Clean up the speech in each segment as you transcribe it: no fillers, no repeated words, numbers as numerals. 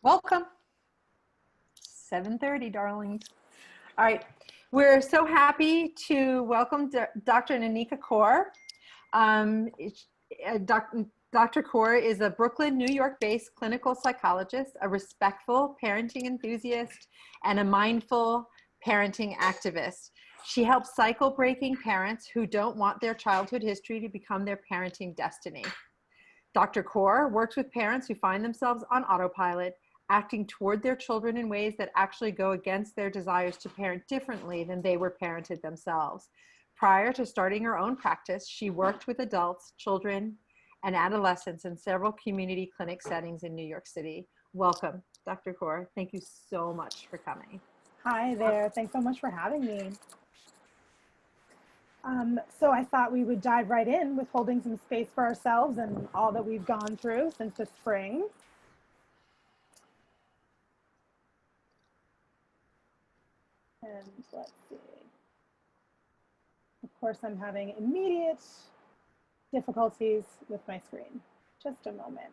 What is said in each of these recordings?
Welcome. 7:30, darlings. All right. We're so happy to welcome Dr. Nanika Coor. Dr. Coor is a Brooklyn, New York-based clinical psychologist, a respectful parenting enthusiast, and a mindful parenting activist. She helps cycle-breaking parents who don't want their childhood history to become their parenting destiny. Dr. Coor works with parents who find themselves on autopilot, acting toward their children in ways that actually go against their desires to parent differently than they were parented themselves. Prior to starting her own practice, she worked with adults, children, and adolescents in several community clinic settings in New York City. Welcome, Dr. Coor. Thank you so much for coming. Hi there. Thanks so much for having me. So I thought we would dive right in with holding some space for ourselves and all that we've gone through since the spring. And let's see. Of course, I'm having immediate difficulties with my screen. Just a moment.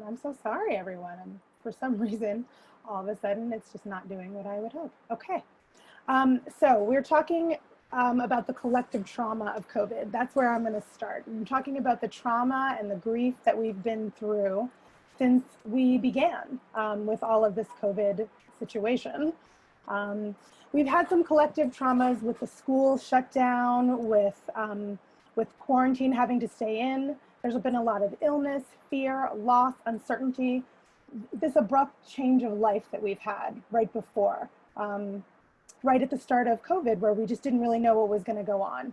I'm so sorry, everyone. For some reason, all of a sudden, it's just not doing what I would hope. Okay. So we're talking about the collective trauma of COVID. That's where I'm going to start. I'm talking about the trauma and the grief that we've been through since we began with all of this COVID situation. We've had some collective traumas with the school shut down, with quarantine having to stay in. There's been a lot of illness, fear, loss, uncertainty, this abrupt change of life that we've had right before. Right at the start of COVID, where we just didn't really know what was going to go on.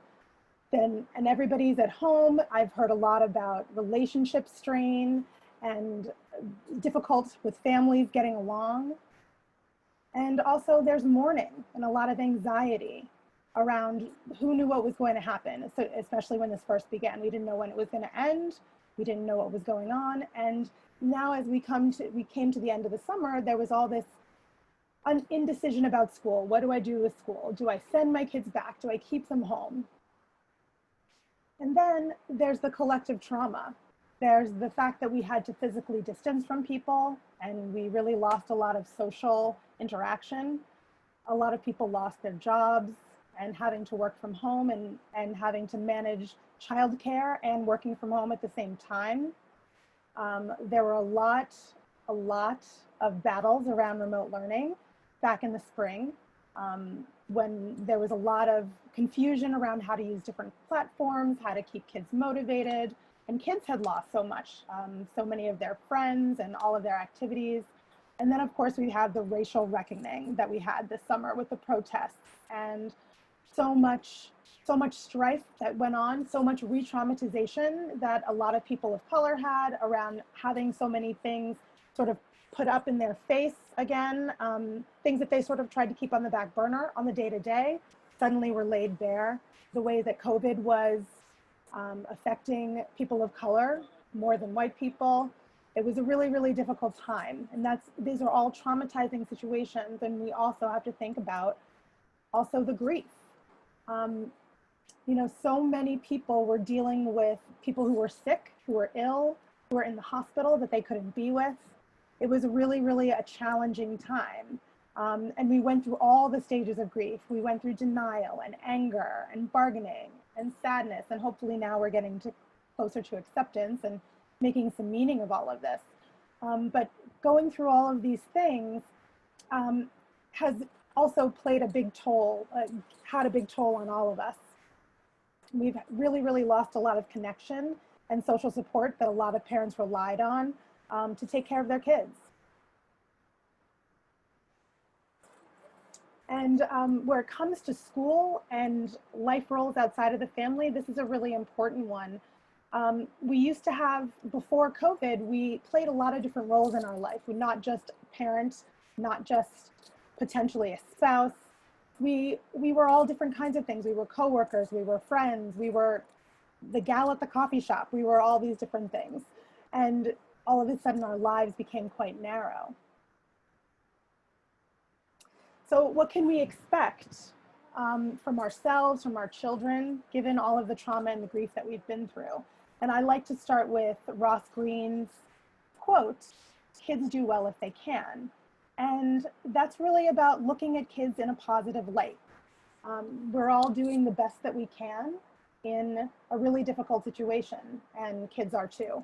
And everybody's at home. I've heard a lot about relationship strain and difficult with families getting along. And also there's mourning and a lot of anxiety around who knew what was going to happen, especially when this first began. We didn't know when it was going to end. We didn't know what was going on. And now as we came to the end of the summer, there was all this an indecision about school. What do I do with school? Do I send my kids back? Do I keep them home? And then there's the collective trauma. There's the fact that we had to physically distance from people and we really lost a lot of social interaction. A lot of people lost their jobs and having to work from home and having to manage childcare and working from home at the same time. There were a lot of battles around remote learning back in the spring, when there was a lot of confusion around how to use different platforms, how to keep kids motivated, and kids had lost so much, so many of their friends and all of their activities. And then of course we have the racial reckoning that we had this summer with the protests, and so much strife that went on, so much re-traumatization that a lot of people of color had around having so many things sort of put up in their face again, things that they sort of tried to keep on the back burner on the day-to-day, suddenly were laid bare. The way that COVID was affecting people of color more than white people. It was a really, really difficult time. And these are all traumatizing situations. And we also have to think about also the grief. You know, so many people were dealing with people who were sick, who were ill, who were in the hospital that they couldn't be with. It was really, really a challenging time. And we went through all the stages of grief. We went through denial and anger and bargaining and sadness. And hopefully now we're getting closer to acceptance and making some meaning of all of this. But going through all of these things has also played a big toll, had a big toll on all of us. We've really, really lost a lot of connection and social support that a lot of parents relied on to take care of their kids. And where it comes to school and life roles outside of the family, this is a really important one. We used to have, before COVID, we played a lot of different roles in our life. We're not just parents, not just potentially a spouse. We were all different kinds of things. We were coworkers, we were friends, we were the gal at the coffee shop. We were all these different things. And all of a sudden our lives became quite narrow. So what can we expect from ourselves, from our children, given all of the trauma and the grief that we've been through? And I like to start with Ross Greene's quote, "Kids do well if they can." And that's really about looking at kids in a positive light. We're all doing the best that we can in a really difficult situation, and kids are too.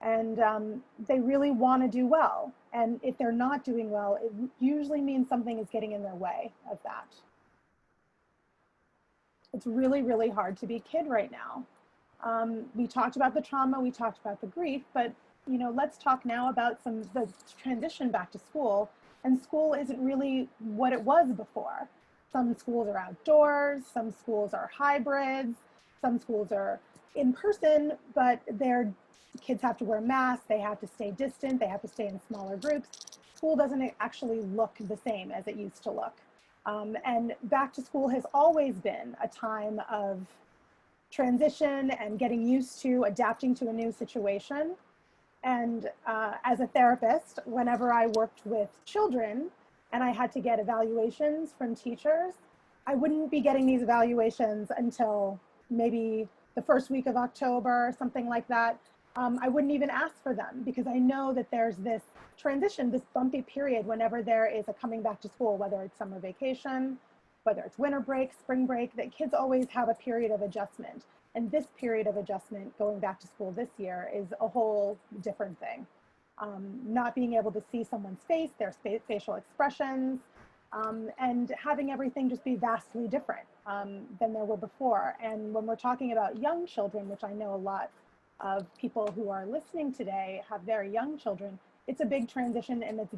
And they really want to do well. And if they're not doing well, it usually means something is getting in their way of that. It's really, really hard to be a kid right now. We talked about the trauma, we talked about the grief, but let's talk now about the transition back to school. And school isn't really what it was before. Some schools are outdoors, some schools are hybrids, some schools are in person, but kids have to wear masks, they have to stay distant, they have to stay in smaller groups. School doesn't actually look the same as it used to look. And back to school has always been a time of transition and getting used to adapting to a new situation. And as a therapist, whenever I worked with children and I had to get evaluations from teachers, I wouldn't be getting these evaluations until maybe the first week of October, something like that. I wouldn't even ask for them because I know that there's this transition, this bumpy period whenever there is a coming back to school, whether it's summer vacation, whether it's winter break, spring break, that kids always have a period of adjustment. And this period of adjustment going back to school this year is a whole different thing. Not being able to see someone's face, their facial expressions, and having everything just be vastly different than there were before. And when we're talking about young children, which I know a lot of people who are listening today have very young children, it's a big transition and it's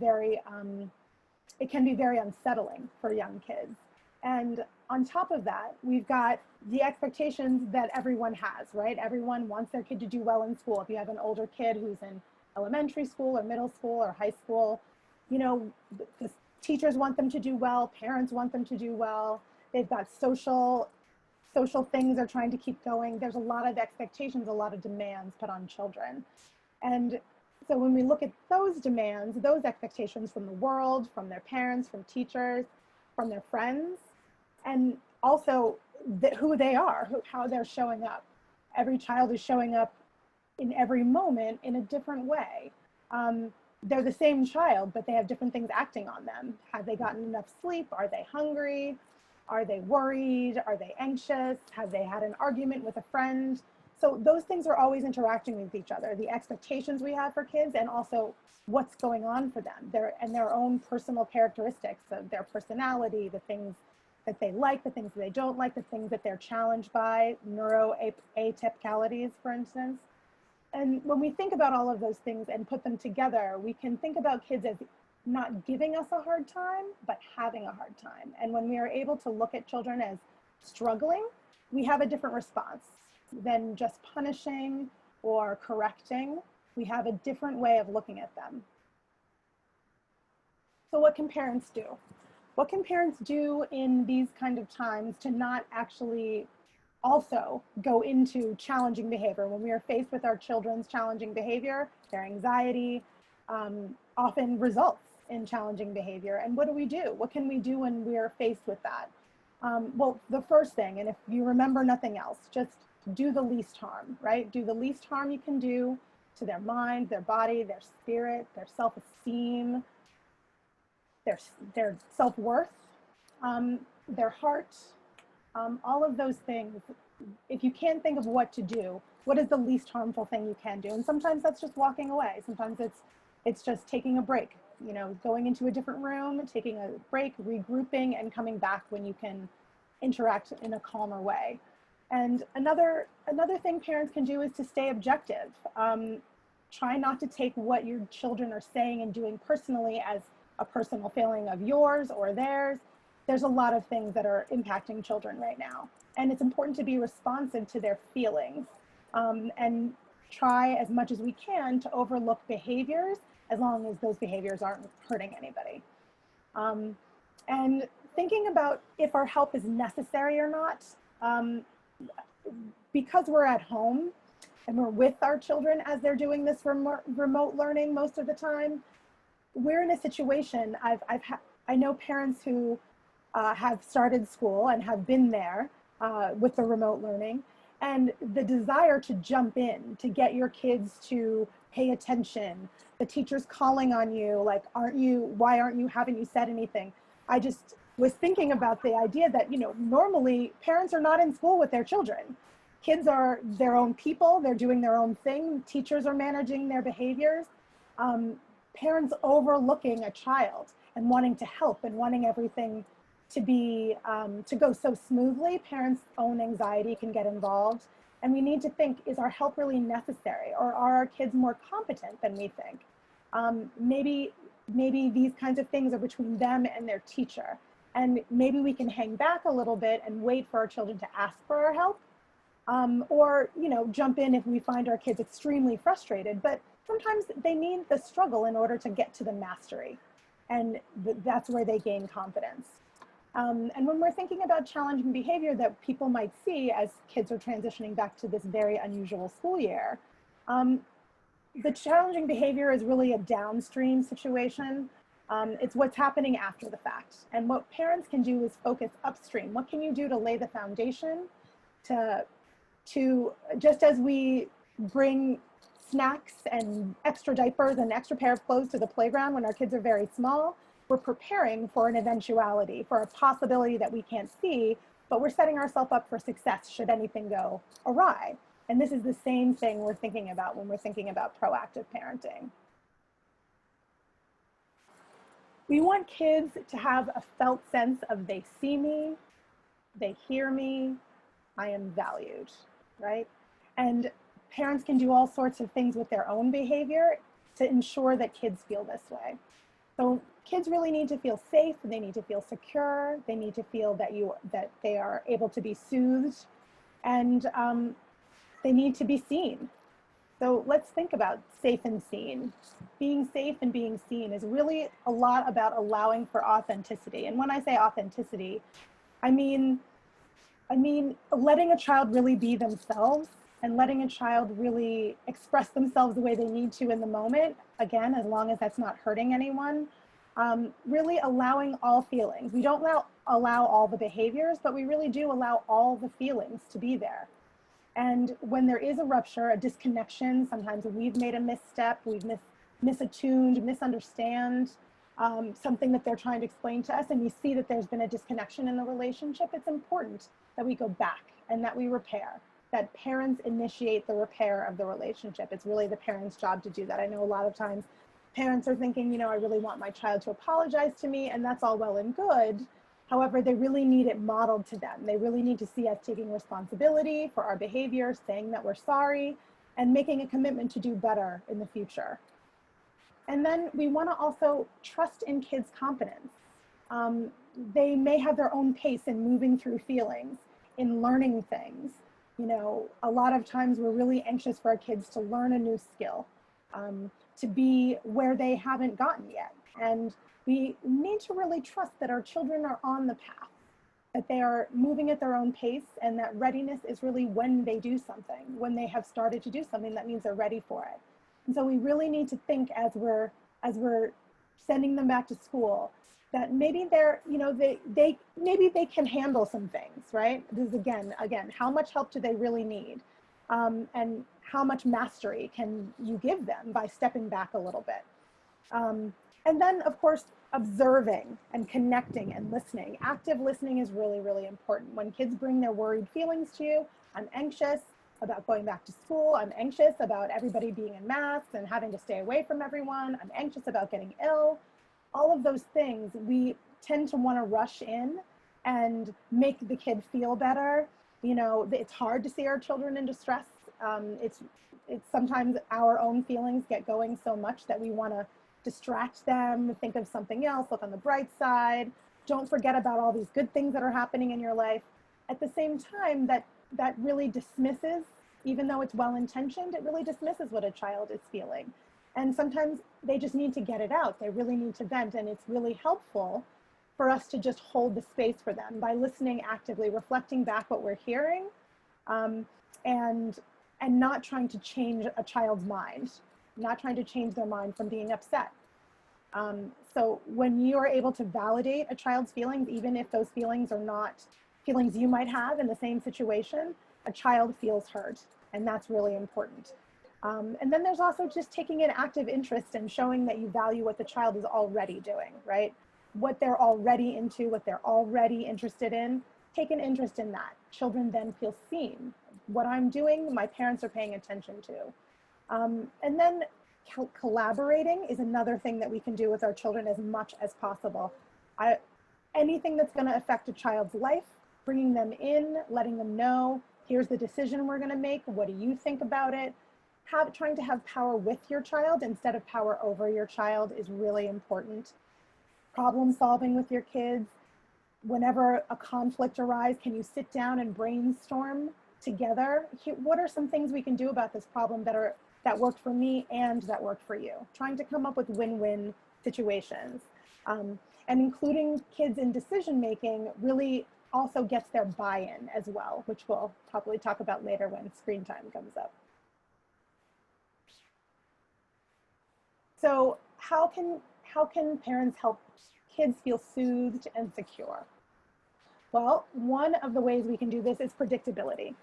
it can be very unsettling for young kids. And on top of that, we've got the expectations that everyone has, right? Everyone wants their kid to do well in school. If you have an older kid who's in elementary school or middle school or high school, the teachers want them to do well, parents want them to do well. They've got social things they're trying to keep going. There's a lot of expectations, a lot of demands put on children. And so when we look at those demands, those expectations from the world, from their parents, from teachers, from their friends, and also who they are, how they're showing up. Every child is showing up in every moment in a different way. They're the same child, but they have different things acting on them. Have they gotten enough sleep? Are they hungry? Are they worried? Are they anxious? Have they had an argument with a friend? So those things are always interacting with each other. The expectations we have for kids and also what's going on for them, their own personal characteristics of their personality, the things that they like, the things that they don't like, the things that they're challenged by, neuroatypicalities, for instance. And when we think about all of those things and put them together, we can think about kids as not giving us a hard time, but having a hard time. And when we are able to look at children as struggling, we have a different response than just punishing or correcting. We have a different way of looking at them. So what can parents do? What can parents do in these kind of times to not actually also go into challenging behavior? When we are faced with our children's challenging behavior, their anxiety often results in challenging behavior. And what do we do? What can we do when we are faced with that? Well, the first thing, and if you remember nothing else, just do the least harm, right? Do the least harm you can do to their mind, their body, their spirit, their self-esteem, their self-worth, their heart, all of those things. If you can't think of what to do, what is the least harmful thing you can do? And sometimes that's just walking away. Sometimes it's just taking a break, going into a different room, taking a break, regrouping, and coming back when you can interact in a calmer way. And another thing parents can do is to stay objective. Try not to take what your children are saying and doing personally as a personal failing of yours or theirs. there's a lot of things that are impacting children right now. And it's important to be responsive to their feelings, and try as much as we can to overlook behaviors as long as those behaviors aren't hurting anybody. And thinking about if our help is necessary or not, because we're at home and we're with our children as they're doing this remote learning most of the time, we're in a situation, I know parents who have started school and have been there with the remote learning, and the desire to jump in, to get your kids to pay attention, the teacher's calling on you, like, why haven't you said anything? I just was thinking about the idea that, normally parents are not in school with their children. Kids are their own people, they're doing their own thing, teachers are managing their behaviors. Parents overlooking a child and wanting to help and wanting everything to be to go so smoothly, parents' own anxiety can get involved. And we need to think, is our help really necessary, or are our kids more competent than we think? Maybe these kinds of things are between them and their teacher. And maybe we can hang back a little bit and wait for our children to ask for our help, or jump in if we find our kids extremely frustrated. But sometimes they need the struggle in order to get to the mastery, and that's where they gain confidence. And when we're thinking about challenging behavior that people might see as kids are transitioning back to this very unusual school year, the challenging behavior is really a downstream situation. It's what's happening after the fact. And what parents can do is focus upstream. What can you do to lay the foundation to just as we bring snacks and extra diapers and extra pair of clothes to the playground when our kids are very small, we're preparing for an eventuality, for a possibility that we can't see, but we're setting ourselves up for success should anything go awry. And this is the same thing we're thinking about when we're thinking about proactive parenting. We want kids to have a felt sense of they see me, they hear me, I am valued, right? And parents can do all sorts of things with their own behavior to ensure that kids feel this way. So kids really need to feel safe, they need to feel secure, they need to feel that they are able to be soothed, and they need to be seen. So let's think about safe and seen. Being safe and being seen is really a lot about allowing for authenticity. And when I say authenticity, I mean letting a child really be themselves and letting a child really express themselves the way they need to in the moment, again, as long as that's not hurting anyone. Really allowing all feelings. We don't allow all the behaviors, but we really do allow all the feelings to be there. And when there is a rupture, a disconnection, sometimes we've made a misstep, we've misattuned, misunderstand something that they're trying to explain to us, and we see that there's been a disconnection in the relationship, it's important that we go back and that we repair, that parents initiate the repair of the relationship. It's really the parents' job to do that. I know a lot of times parents are thinking, I really want my child to apologize to me, and that's all well and good. However, they really need it modeled to them. They really need to see us taking responsibility for our behavior, saying that we're sorry, and making a commitment to do better in the future. And then we want to also trust in kids' competence. They may have their own pace in moving through feelings, in learning things. A lot of times we're really anxious for our kids to learn a new skill, to be where they haven't gotten yet. And we need to really trust that our children are on the path, that they are moving at their own pace, and that readiness is really when they do something, when they have started to do something, that means they're ready for it. And so we really need to think as we're sending them back to school, that maybe maybe they can handle some things, right? This is again, how much help do they really need? And how much mastery can you give them by stepping back a little bit? And then, of course, observing and connecting and listening. Active listening is really, really important. When kids bring their worried feelings to you, I'm anxious about going back to school. I'm anxious about everybody being in masks and having to stay away from everyone. I'm anxious about getting ill. All of those things, we tend to want to rush in and make the kid feel better. It's hard to see our children in distress. It's sometimes our own feelings get going so much that we want to distract them, think of something else, look on the bright side, don't forget about all these good things that are happening in your life. At the same time, that really dismisses, even though it's well-intentioned, it really dismisses what a child is feeling. And sometimes they just need to get it out. They really need to vent, and it's really helpful for us to just hold the space for them by listening actively, reflecting back what we're hearing, and not trying to change a child's mind, not trying to change their mind from being upset. So when you are able to validate a child's feelings, even if those feelings are not feelings you might have in the same situation, a child feels heard, and that's really important. And then there's also just taking an active interest and showing that you value what the child is already doing, right? What they're already into, what they're already interested in. Take an interest in that. Children then feel seen. What I'm doing, my parents are paying attention to. And then collaborating is another thing that we can do with our children as much as possible. Anything that's going to affect a child's life, bringing them in, letting them know, here's the decision we're going to make. What do you think about it? Trying to have power with your child instead of power over your child is really important. Problem solving with your kids. Whenever a conflict arises, can you sit down and brainstorm together? What are some things we can do about this problem that worked for me and that worked for you? Trying to come up with win-win situations. And including kids in decision making really also gets their buy-in as well, which we'll probably talk about later when screen time comes up. So how can parents help kids feel soothed and secure? Well, one of the ways we can do this is predictability,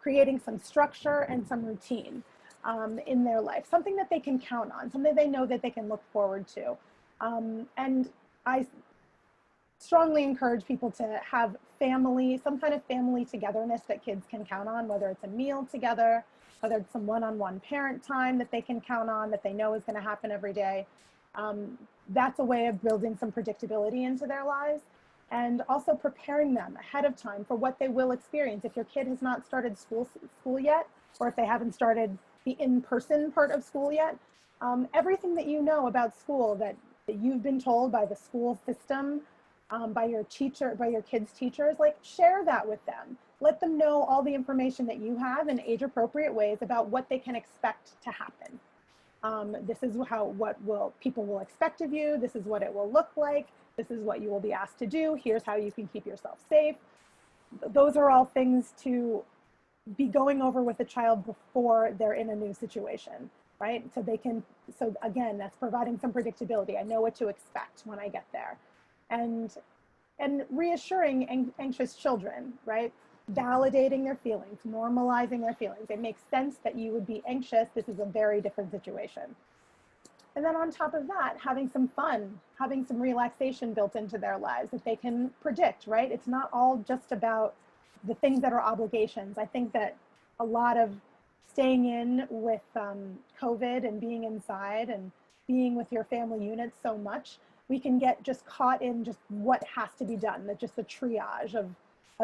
creating some structure and some routine in their life, something that they can count on, something they know that they can look forward to. And I strongly encourage people to have some kind of family togetherness that kids can count on, whether it's a meal together, whether it's some one-on-one parent time that they can count on, that they know is going to happen every day. That's a way of building some predictability into their lives, and also preparing them ahead of time for what they will experience. If your kid has not started school yet, or if they haven't started the in-person part of school yet, everything that you know about school that you've been told by the school system, by your kids' teachers, like, share that with them. Let them know all the information that you have in age-appropriate ways about what they can expect to happen. This is what people will expect of you. This is what it will look like. This is what you will be asked to do. Here's how you can keep yourself safe. Those are all things to be going over with a child before they're in a new situation, right? So again, that's providing some predictability. I know what to expect when I get there. And reassuring anxious children, right? Validating their feelings, normalizing their feelings. It makes sense that you would be anxious. This is a very different situation. And then on top of that, having some fun, having some relaxation built into their lives that they can predict, right? It's not all just about the things that are obligations. I think that a lot of staying in with COVID and being inside and being with your family unit so much, we can get just caught in just what has to be done, just the triage of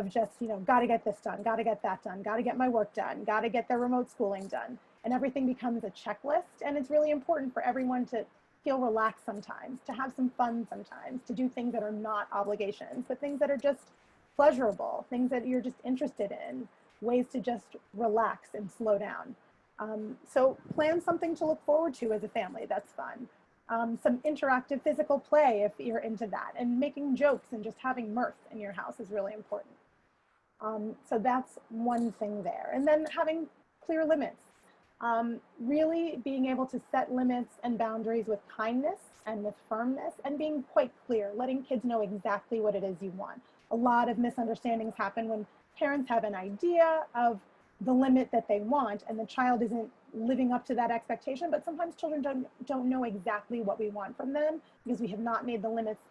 just, got to get this done, got to get that done, got to get my work done, got to get their remote schooling done. And everything becomes a checklist. And it's really important for everyone to feel relaxed sometimes, to have some fun sometimes, to do things that are not obligations, but things that are just pleasurable, things that you're just interested in, ways to just relax and slow down. So plan something to look forward to as a family. That's fun. Some interactive physical play if you're into that, and making jokes and just having mirth in your house is really important. So that's one thing there. And then having clear limits. Really being able to set limits and boundaries with kindness and with firmness, and being quite clear, letting kids know exactly what it is you want. A lot of misunderstandings happen when parents have an idea of the limit that they want and the child isn't living up to that expectation, but sometimes children don't know exactly what we want from them because we have not made the limits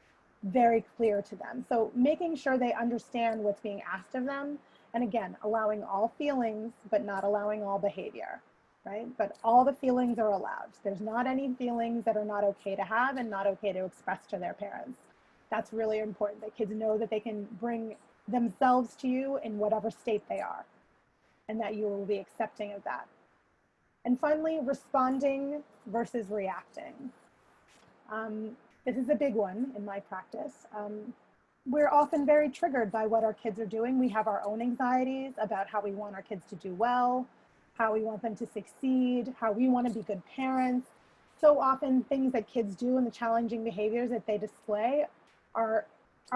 very clear to them. So making sure they understand what's being asked of them, and again, allowing all feelings, but not allowing all behavior, right? But all the feelings are allowed. There's not any feelings that are not okay to have and not okay to express to their parents. That's really important, that kids know that they can bring themselves to you in whatever state they are, and that you will be accepting of that. And finally, responding versus reacting. This is a big one in my practice. we're often very triggered by what our kids are doing. We have our own anxieties about how we want our kids to do well, how we want them to succeed, how we want to be good parents. So often things that kids do and the challenging behaviors that they display are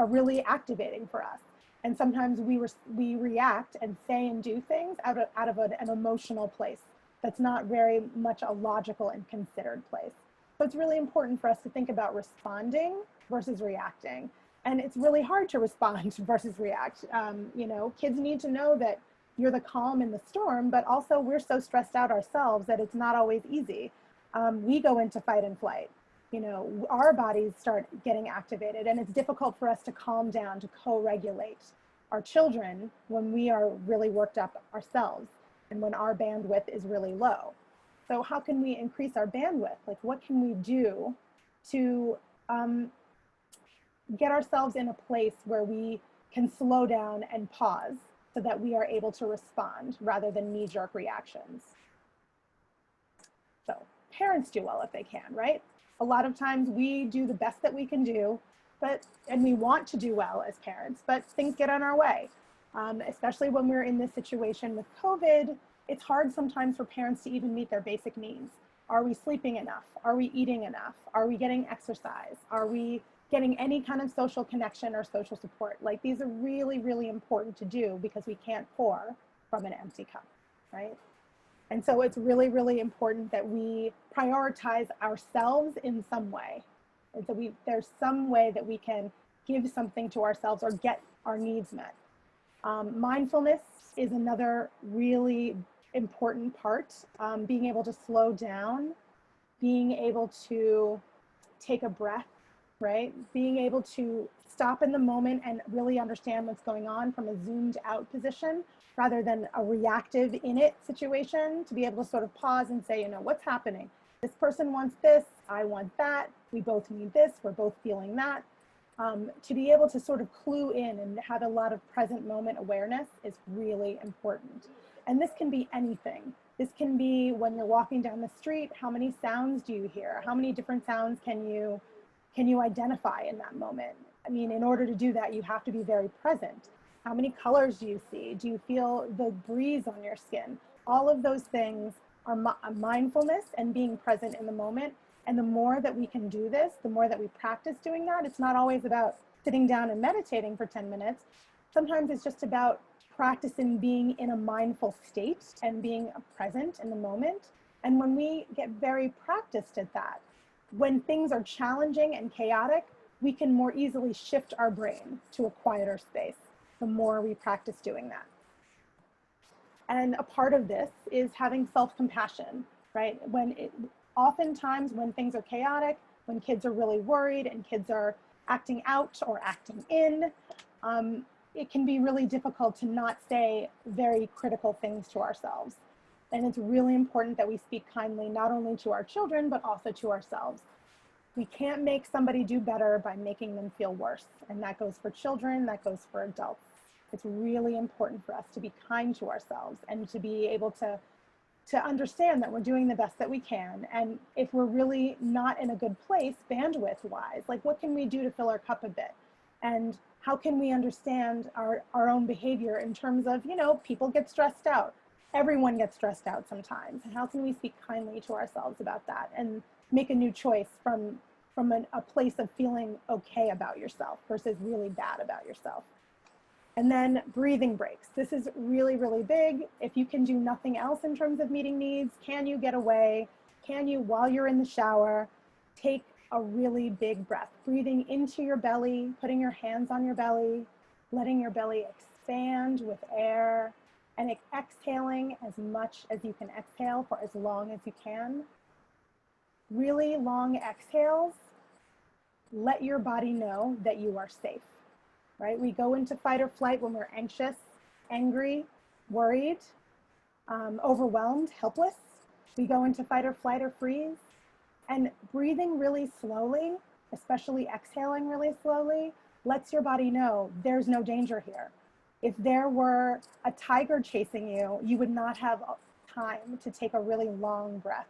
really activating for us. And sometimes we react and say and do things out of an emotional place that's not very much a logical and considered place. So it's really important for us to think about responding versus reacting. And it's really hard to respond versus react. You know, kids need to know that you're the calm in the storm, but also we're so stressed out ourselves that it's not always easy. We go into fight and flight. You know, our bodies start getting activated, and it's difficult for us to calm down, to co-regulate our children when we are really worked up ourselves and when our bandwidth is really low. So how can we increase our bandwidth? Like, what can we do to get ourselves in a place where we can slow down and pause so that we are able to respond rather than knee-jerk reactions? So parents do well if they can, right? A lot of times we do the best that we can do, and we want to do well as parents, but things get in our way. Especially when we're in this situation with COVID, it's hard sometimes for parents to even meet their basic needs. Are we sleeping enough? Are we eating enough? Are we getting exercise? Are we getting any kind of social connection or social support? Like, these are really, really important to do because we can't pour from an empty cup, right? And so it's really, really important that we prioritize ourselves in some way. And so there's some way that we can give something to ourselves or get our needs met. Mindfulness is another really important part. Being able to slow down, being able to take a breath, right? Being able to stop in the moment and really understand what's going on from a zoomed out position rather than a reactive in it situation, to be able to sort of pause and say, you know, what's happening? This person wants this, I want that, we both need this, we're both feeling that. To be able to sort of clue in and have a lot of present moment awareness is really important. And this can be anything. This can be when you're walking down the street, how many sounds do you hear? How many different sounds can you identify in that moment? I mean, in order to do that, you have to be very present. How many colors do you see? Do you feel the breeze on your skin? All of those things are mindfulness and being present in the moment. And the more that we can do this, the more that we practice doing that. It's not always about sitting down and meditating for 10 minutes. Sometimes it's just about practicing being in a mindful state and being present in the moment. And when we get very practiced at that, when things are challenging and chaotic, we can more easily shift our brain to a quieter space the more we practice doing that. And a part of this is having self-compassion, right? Oftentimes when things are chaotic, when kids are really worried and kids are acting out or acting in, it can be really difficult to not say very critical things to ourselves. And it's really important that we speak kindly, not only to our children, but also to ourselves. We can't make somebody do better by making them feel worse. And that goes for children, that goes for adults. It's really important for us to be kind to ourselves and to be able to understand that we're doing the best that we can. And if we're really not in a good place, bandwidth-wise, like, what can we do to fill our cup a bit? And how can we understand our own behavior in terms of, you know, people get stressed out. Everyone gets stressed out sometimes. And how can we speak kindly to ourselves about that and make a new choice from a place of feeling okay about yourself versus really bad about yourself? And then breathing breaks. This is really, really big. If you can do nothing else in terms of meeting needs, can you get away? Can you, while you're in the shower, take a really big breath, breathing into your belly, putting your hands on your belly, letting your belly expand with air, and exhaling as much as you can exhale for as long as you can. Really long exhales let your body know that you are safe. Right? We go into fight or flight when we're anxious, angry, worried, overwhelmed, helpless. We go into fight or flight or freeze. And breathing really slowly, especially exhaling really slowly, lets your body know there's no danger here. If there were a tiger chasing you, you would not have time to take a really long breath.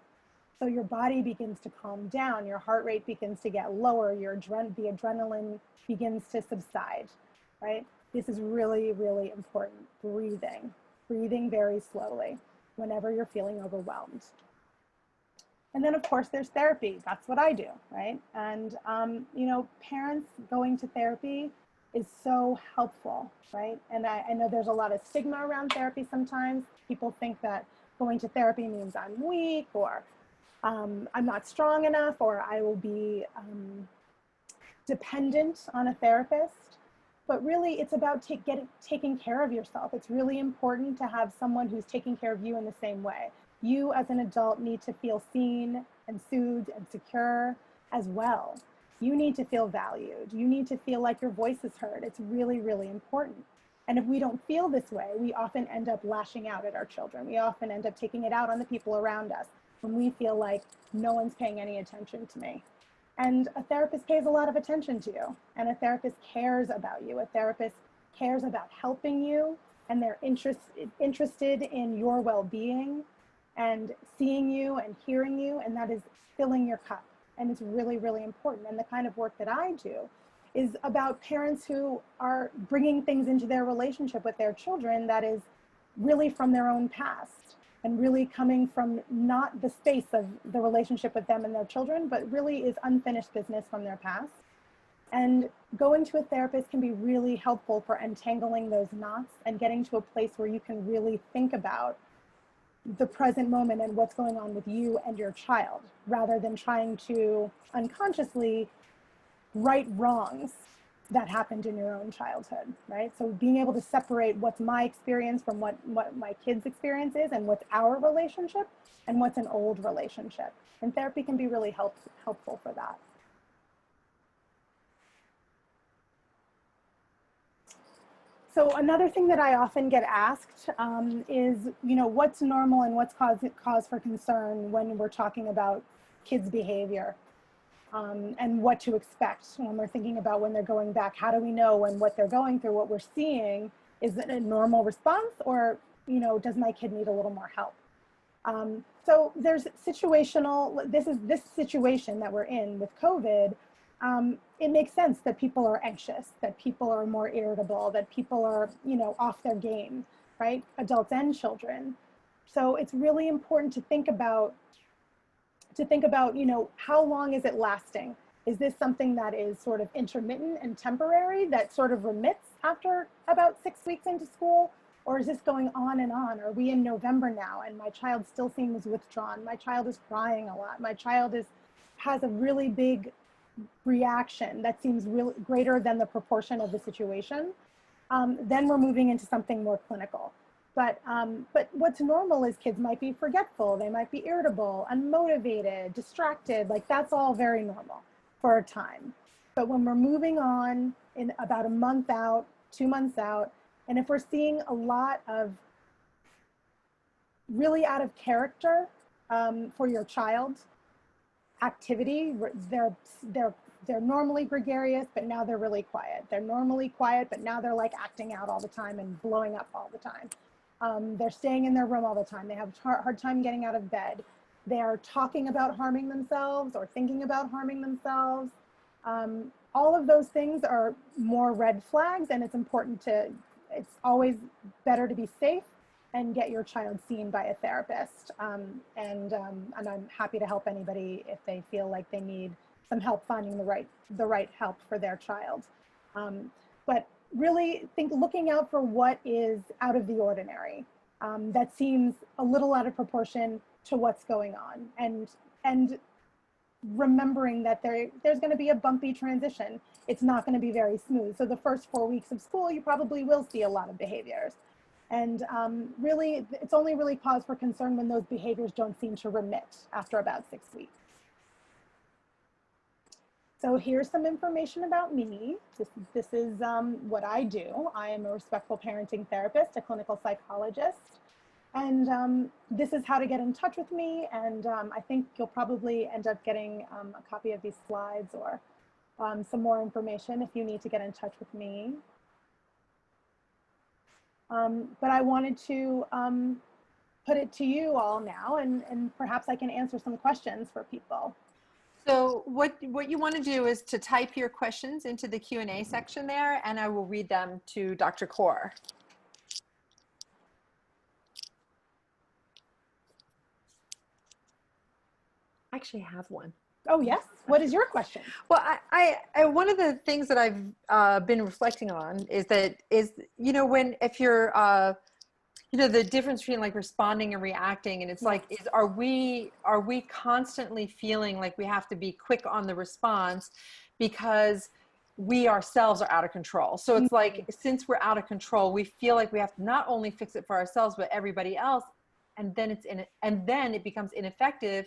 So your body begins to calm down, your heart rate begins to get lower, the adrenaline begins to subside, right? This is really, really important. Breathing very slowly whenever you're feeling overwhelmed. And then of course there's therapy. That's what I do, right? And you know, parents going to therapy is so helpful, right? And I know there's a lot of stigma around therapy sometimes. People think that going to therapy means I'm weak, or I'm not strong enough, or I will be dependent on a therapist. But really, it's about taking care of yourself. It's really important to have someone who's taking care of you in the same way. You as an adult need to feel seen and soothed and secure as well. You need to feel valued. You need to feel like your voice is heard. It's really, really important. And if we don't feel this way, we often end up lashing out at our children. We often end up taking it out on the people around us when we feel like no one's paying any attention to me. And a therapist pays a lot of attention to you, and a therapist cares about you. A therapist cares about helping you, and they're interested in your well-being and seeing you and hearing you, and that is filling your cup. And it's really, really important. And the kind of work that I do is about parents who are bringing things into their relationship with their children that is really from their own past, and really coming from not the space of the relationship with them and their children, but really is unfinished business from their past. And going to a therapist can be really helpful for untangling those knots and getting to a place where you can really think about the present moment and what's going on with you and your child, rather than trying to unconsciously right wrongs that happened in your own childhood, right? So being able to separate what's my experience from what my kid's experience is, and what's our relationship and what's an old relationship. And therapy can be really helpful for that. So another thing that I often get asked is, you know, what's normal and what's cause for concern when we're talking about kids' behavior? And what to expect when we're thinking about when they're going back. How do we know when what they're going through, what we're seeing, is it a normal response, or, you know, does my kid need a little more help? So there's situational, this situation that we're in with COVID, it makes sense that people are anxious, that people are more irritable, that people are, you know, off their game, right? Adults and children. So it's really important to think about, you know, how long is it lasting? Is this something that is sort of intermittent and temporary that sort of remits after about 6 weeks into school? Or is this going on and on? Are we in November now and my child still seems withdrawn? My child is crying a lot. My child has a really big reaction that seems really greater than the proportion of the situation. Then we're moving into something more clinical. But what's normal is kids might be forgetful, they might be irritable, unmotivated, distracted. Like, that's all very normal for a time. But when we're moving on in about a month out, 2 months out, and if we're seeing a lot of really out of character for your child activity, they're normally gregarious, but now they're really quiet. They're normally quiet, but now they're like acting out all the time and blowing up all the time. They're staying in their room all the time. They have a hard time getting out of bed. They are talking about harming themselves or thinking about harming themselves. All of those things are more red flags, and it's always better to be safe and get your child seen by a therapist. And I'm happy to help anybody if they feel like they need some help finding the right help for their child. But really looking out for what is out of the ordinary, that seems a little out of proportion to what's going on, and remembering that there's going to be a bumpy transition. It's not going to be very smooth. So the first 4 weeks of school, you probably will see a lot of behaviors. And really, it's only really cause for concern when those behaviors don't seem to remit after about 6 weeks. So here's some information about me. This is what I do. I am a respectful parenting therapist, a clinical psychologist. And this is how to get in touch with me. And I think you'll probably end up getting a copy of these slides or some more information if you need to get in touch with me. But I wanted to put it to you all now, and perhaps I can answer some questions for people. So what you want to do is to type your questions into the Q&A section there, and I will read them to Dr. Coor. I actually have one. Oh, yes. What is your question? Well, I one of the things that I've been reflecting on is if you're the difference between like responding and reacting, and it's like, are we constantly feeling like we have to be quick on the response because we ourselves are out of control? So it's like, since we're out of control, we feel like we have to not only fix it for ourselves but everybody else, and then it becomes ineffective.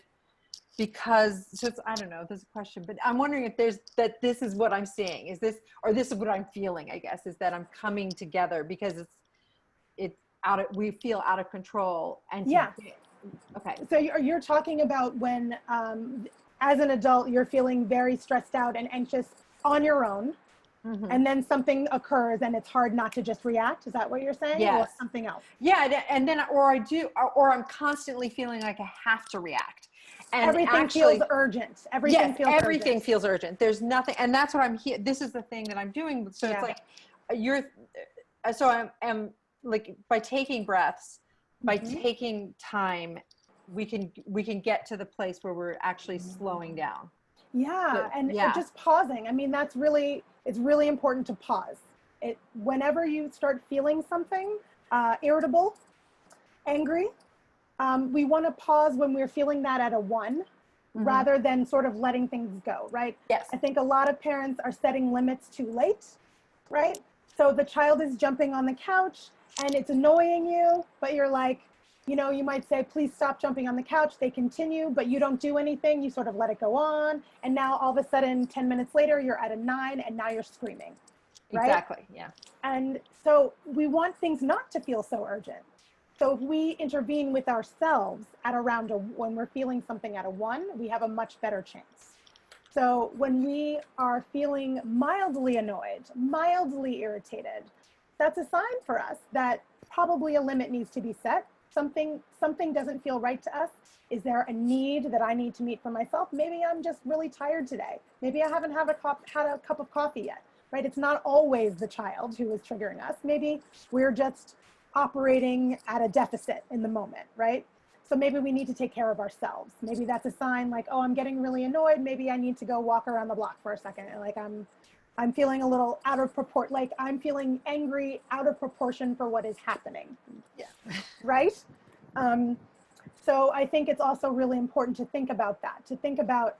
Because I don't know, there's a question, but I'm wondering if this is what I'm seeing. Is this is what I'm feeling, I guess, is that I'm coming together because we feel out of control. And yeah. Okay. So you're talking about when, as an adult, you're feeling very stressed out and anxious on your own. Mm-hmm. And then something occurs and it's hard not to just react. Is that what you're saying? Yes. Or something else? Yeah. And then, or I'm constantly feeling like I have to react. And everything feels urgent. Everything feels urgent. There's nothing. And that's what I'm here. This is the thing that I'm doing. So it's like, I'm like, by taking breaths, by taking time, we can get to the place where we're actually slowing down. Yeah. And just pausing. I mean, it's really important to pause. Whenever you start feeling something, irritable, angry, we want to pause when we're feeling that at a 1, rather than sort of letting things go, right? Yes. I think a lot of parents are setting limits too late, right? So the child is jumping on the couch and it's annoying you, but you're like, you might say, please stop jumping on the couch. They continue, but you don't do anything. You sort of let it go on. And now all of a sudden, 10 minutes later, you're at a 9 and now you're screaming, right? Exactly, yeah. And so we want things not to feel so urgent. So if we intervene with ourselves at around when we're feeling something at a 1, we have a much better chance. So when we are feeling mildly annoyed, mildly irritated, that's a sign for us that probably a limit needs to be set. Something doesn't feel right to us. Is there a need that I need to meet for myself? Maybe I'm just really tired today. Maybe I haven't had a cup of coffee yet, right? It's not always the child who is triggering us. Maybe we're just operating at a deficit in the moment, right? So maybe we need to take care of ourselves. Maybe that's a sign like, oh, I'm getting really annoyed. Maybe I need to go walk around the block for a second. And like, I'm feeling a little out of proportion, like I'm feeling angry out of proportion for what is happening. Yeah. Right? So I think it's also really important to think about that, to think about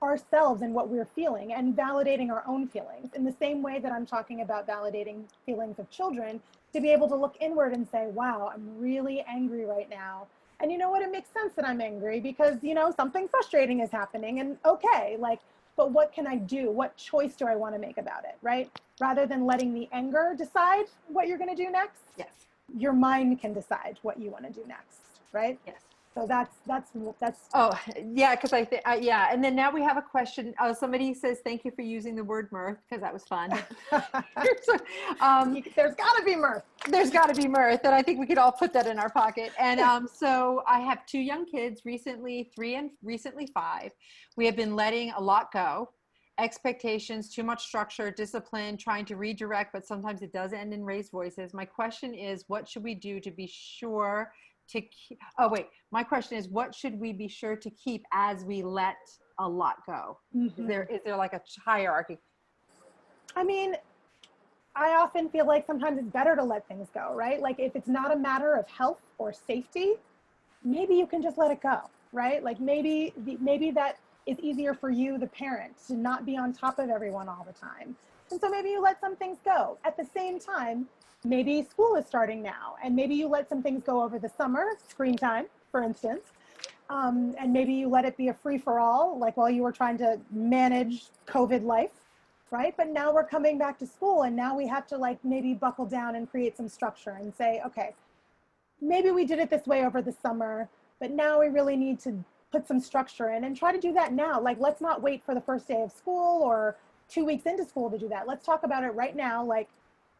ourselves and what we're feeling and validating our own feelings in the same way that I'm talking about validating feelings of children, to be able to look inward and say, wow, I'm really angry right now. And you know what? It makes sense that I'm angry because, something frustrating is happening, and okay, like, but what can I do? What choice do I want to make about it, right? Rather than letting the anger decide what you're going to do next. Yes. Your mind can decide what you want to do next, right? Yes. So that's. Oh yeah, because I think yeah. And then now we have a question. Somebody says thank you for using the word mirth because that was fun. There's got to be mirth. There's got to be mirth, and I think we could all put that in our pocket. And so I have 2 young kids, recently 3 and recently 5. We have been letting a lot go. Expectations, too much structure, discipline, trying to redirect, but sometimes it does end in raised voices. My question is, what should we do to be sure to keep, my question is, what should we be sure to keep as we let a lot go? Mm-hmm. Is there like a hierarchy? I mean, I often feel like sometimes it's better to let things go, right? Like if it's not a matter of health or safety, maybe you can just let it go, right? Like maybe that is easier for you, the parent, to not be on top of everyone all the time. And so maybe you let some things go. At the same time, maybe school is starting now, and maybe you let some things go over the summer, screen time, for instance, and maybe you let it be a free-for-all, like while you were trying to manage COVID life, right? But now we're coming back to school, and now we have to like maybe buckle down and create some structure and say, okay, maybe we did it this way over the summer, but now we really need to put some structure in and try to do that now. Like, let's not wait for the first day of school or 2 weeks into school to do that. Let's talk about it right now. Like,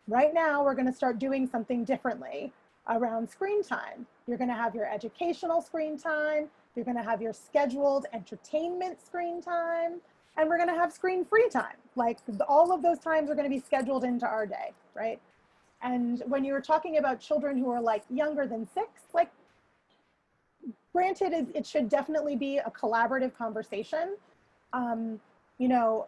right now, we're going to start doing something differently. around screen time. You're going to have your educational screen time. You're going to have your scheduled entertainment screen time. And we're going to have screen free time. Like all of those times are going to be scheduled into our day, right? And when you were talking about children who are like younger than 6, like granted, it should definitely be a collaborative conversation. You know,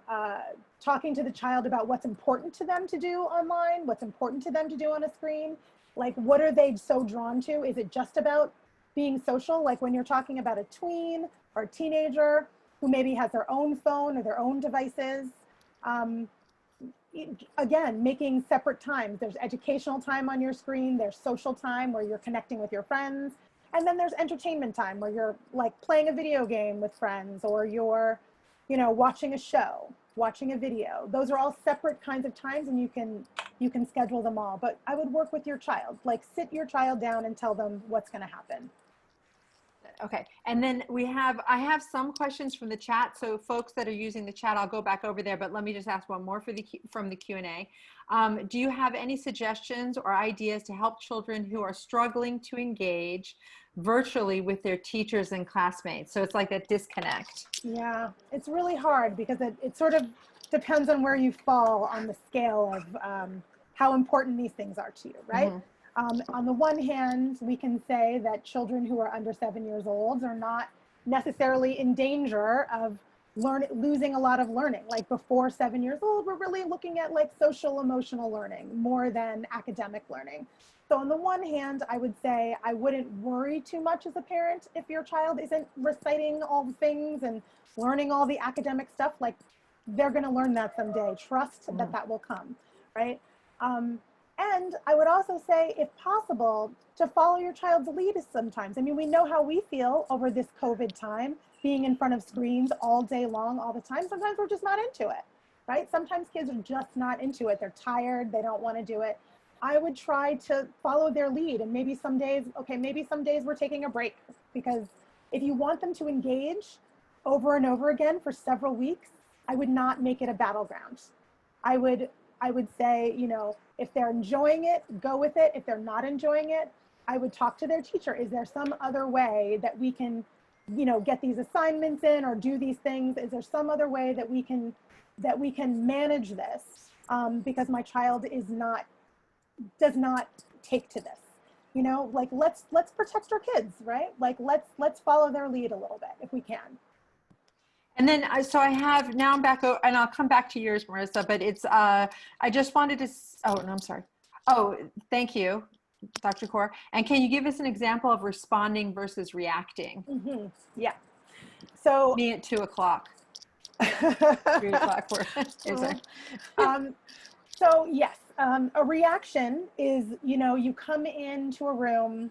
talking to the child about what's important to them to do online, what's important to them to do on a screen. Like, what are they so drawn to? Is it just about being social? Like when you're talking about a tween or a teenager who maybe has their own phone or their own devices. Again, making separate times. There's educational time on your screen. There's social time where you're connecting with your friends. And then there's entertainment time where you're like playing a video game with friends, or you're, you know, watching a show, watching a video. Those are all separate kinds of times, and you can schedule them all. But I would work with your child, like sit your child down and tell them what's going to happen. Okay, and then I have some questions from the chat. So folks that are using the chat, I'll go back over there, but let me just ask one more from the Q&A. Do you have any suggestions or ideas to help children who are struggling to engage virtually with their teachers and classmates? So it's like a disconnect. Yeah, it's really hard because it sort of depends on where you fall on the scale of how important these things are to you, right? Mm-hmm. On the one hand, we can say that children who are under 7 years old are not necessarily in danger of losing a lot of learning. Like before 7 years old, we're really looking at like social emotional learning more than academic learning. So on the one hand, I would say I wouldn't worry too much as a parent if your child isn't reciting all the things and learning all the academic stuff. Like they're going to learn that someday. Trust that that will come, right? And I would also say, if possible, to follow your child's lead sometimes. I mean, we know how we feel over this COVID time, being in front of screens all day long, all the time. Sometimes we're just not into it, right? Sometimes kids are just not into it. They're tired. They don't want to do it. I would try to follow their lead. And maybe some days, maybe some days we're taking a break, because if you want them to engage over and over again for several weeks, I would not make it a battleground. I would say, you know, if they're enjoying it, go with it. If they're not enjoying it, I would talk to their teacher. Is there some other way that we can, you know, get these assignments in or do these things? Is there some other way that we can manage this? Because my child does not take to this. You know, like let's protect our kids, right? Like let's follow their lead a little bit if we can. And then, so now I'm back, and I'll come back to yours, Marissa, but it's, I just wanted to, oh, no, I'm sorry. Oh, thank you, Dr. Coor. And can you give us an example of responding versus reacting? Mm-hmm. Yeah. So. Me at 2 o'clock. 3 o'clock. So yes, a reaction is, you know, you come into a room,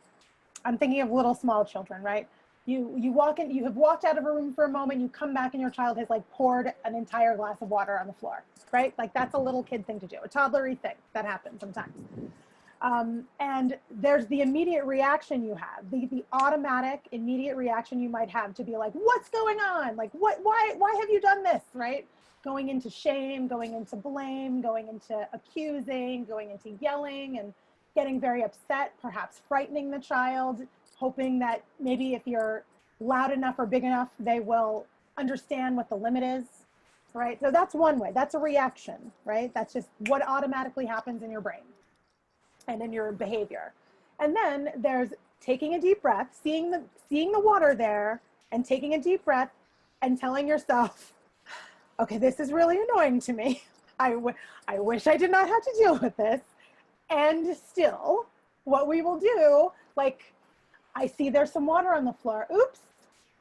I'm thinking of little small children, right? You walk in, you have walked out of a room for a moment, you come back and your child has like poured an entire glass of water on the floor, right? Like that's a little kid thing to do, a toddlery thing that happens sometimes. And there's the immediate reaction you have, the automatic immediate reaction you might have to be like, what's going on? Like, why have you done this, right? Going into shame, going into blame, going into accusing, going into yelling and getting very upset, perhaps frightening the child, hoping that maybe if you're loud enough or big enough, they will understand what the limit is, right? So that's one way. That's a reaction, right? That's just what automatically happens in your brain and in your behavior. And then there's taking a deep breath, seeing the water there and taking a deep breath and telling yourself, okay, this is really annoying to me. I wish I did not have to deal with this. And still, what we will do, like, I see there's some water on the floor. Oops,